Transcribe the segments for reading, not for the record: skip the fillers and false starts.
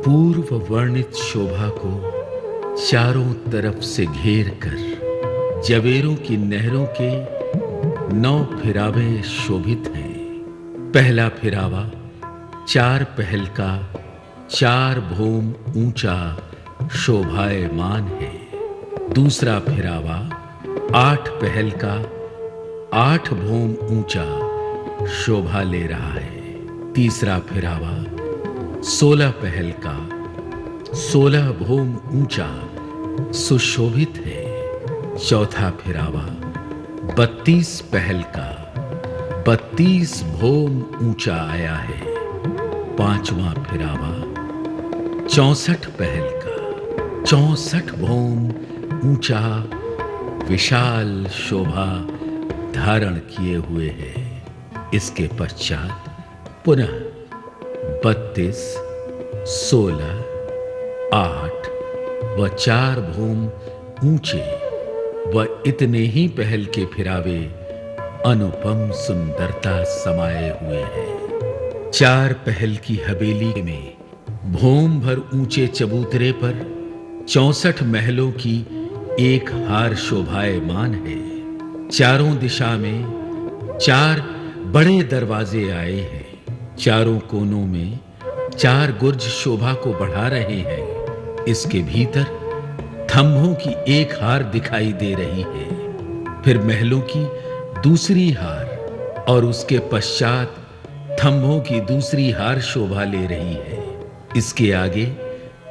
पूर्व वर्णित शोभा को चारों तरफ से घेर कर जवेरों की नहरों के 9 फिरावे शोभित हैं। पहला फिरावा 4 पहल का 4 भोम ऊंचा शोभायमान है। दूसरा फिरावा 8 पहल का 8 भोम ऊंचा शोभा ले रहा है। तीसरा फिरावा 16 पहल का 16 भोम ऊंचा सुशोभित है। चौथा फिरावा 32 पहल का 32 भोम ऊंचा आया है। पांचवा फिरावा 64 पहल का 64 भोम ऊंचा विशाल शोभा धारण किए हुए है। इसके पश्चात पुनः 32, 16, 8 व 4 भोम ऊंचे व इतने ही पहल के फिरावे अनुपम सुंदरता समाये हुए हैं। 4 पहल की हवेली में भोम भर ऊंचे चबूतरे पर 64 महलों की एक हार शोभायमान है। चारों दिशा में 4 बड़े दरवाजे आए हैं। चारों कोनों में 4 गुर्ज शोभा को बढ़ा रहे हैं। इसके भीतर थंभों की एक हार दिखाई दे रही है, फिर महलों की दूसरी हार और उसके पश्चात थंभों की दूसरी हार शोभा ले रही है। इसके आगे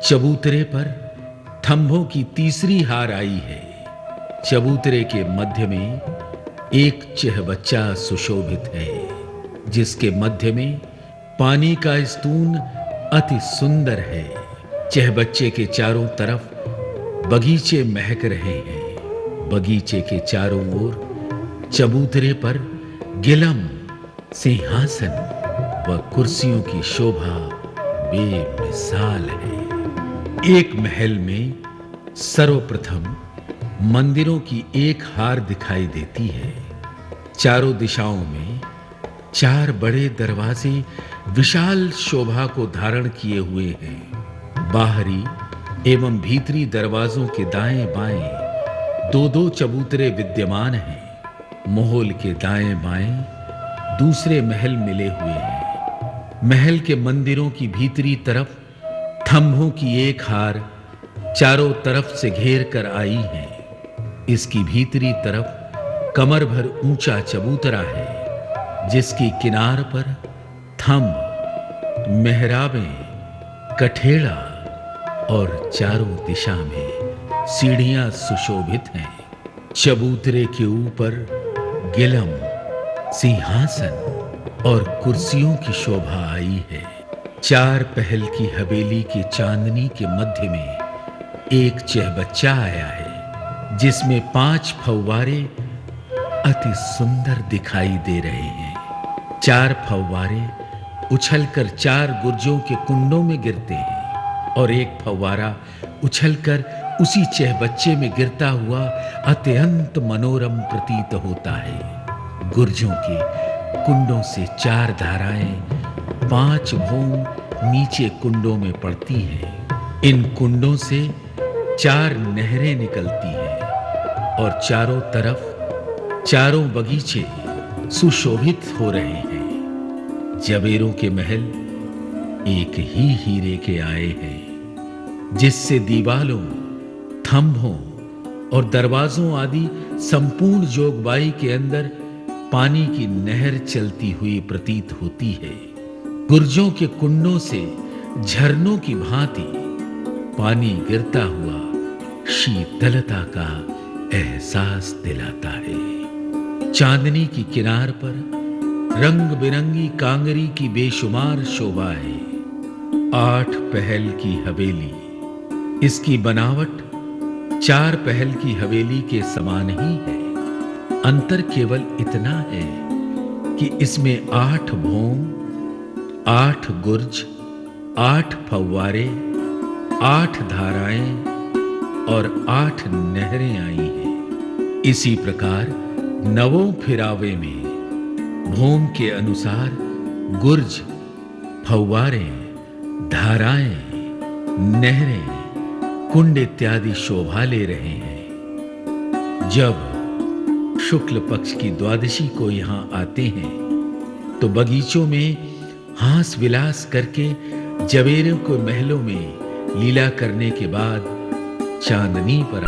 चबूतरे पर थंभों की तीसरी हार आई है। चबूतरे के मध्य में एक चहबच्चा सुशोभित है, जिसके मध्य में पानी का स्तून अति सुंदर है। चहबच्चे के चारों तरफ बगीचे महक रहे हैं। बगीचे के चारों ओर चबूतरे पर गिलम, सिंहासन व कुर्सियों की शोभा बेमिसाल है। एक महल में सर्वप्रथम मंदिरों की एक हार दिखाई देती है। चारों दिशाओं में 4 बड़े दरवाजे विशाल शोभा को धारण किए हुए हैं। बाहरी एवं भीतरी दरवाजों के दाएं बाएं 2-2 चबूतरे विद्यमान हैं। महल के दाएं बाएं दूसरे महल मिले हुए हैं। महल के मंदिरों की भीतरी तरफ थंभों की एक हार चारों तरफ से घेर कर आई है। इसकी भीतरी तरफ कमर भर ऊंचा चबूतरा है, जिसकी किनार पर थंभ, मेहराबें, कठेड़ा और चारों दिशा में सीढ़ियां सुशोभित हैं। चबूतरे के ऊपर गिलम, सिंहासन और कुर्सियों की शोभा आई है। 4 पहल की हवेली के चांदनी के मध्य में एक चहबच्चा आया है, जिसमें 5 फव्वारे अति सुंदर दिखाई दे रहे हैं। 4 फव्वारे उछलकर 4 गुर्जों के कुंडों में गिरते हैं और एक फव्वारा उछलकर उसी चहबच्चे में गिरता हुआ अत्यंत मनोरम प्रतीत होता है। गुर्जों के कुंडों से 4 धाराएं 5 भोम नीचे कुंडों में पड़ती हैं। इन कुंडों से 4 नहरें निकलती हैं और चारों तरफ चारों बगीचे सुशोभित हो रहे हैं। जवेरों के महल एक ही हीरे के आए हैं, जिससे दीवालों, थंभों और दरवाजों आदि संपूर्ण जोगबाई के अंदर पानी की नहर चलती हुई प्रतीत होती है। गुर्जों के कुंडों से झरनों की भांति पानी गिरता हुआ शीतलता का एहसास दिलाता है। चांदनी की किनार पर रंग बिरंगी कांगरी की बेशुमार शोभा है। 8 पहल की हवेली, इसकी बनावट 4 पहल की हवेली के समान ही है। अंतर केवल इतना है कि इसमें 8 भोम, 8 गुर्ज, 8 फव्वारे, 8 धाराएं और 8 नहरें आई हैं। इसी प्रकार 9वें फिरावे में भोम के अनुसार गुर्ज, फव्वारे, धाराएं नहरें, कुंड इत्यादि शोभा ले रहे हैं। जब शुक्ल पक्ष की द्वादशी को यहां आते हैं तो बगीचों में हास विलास करके जवेरों को महलों में लीला करने के बाद चांदनी पर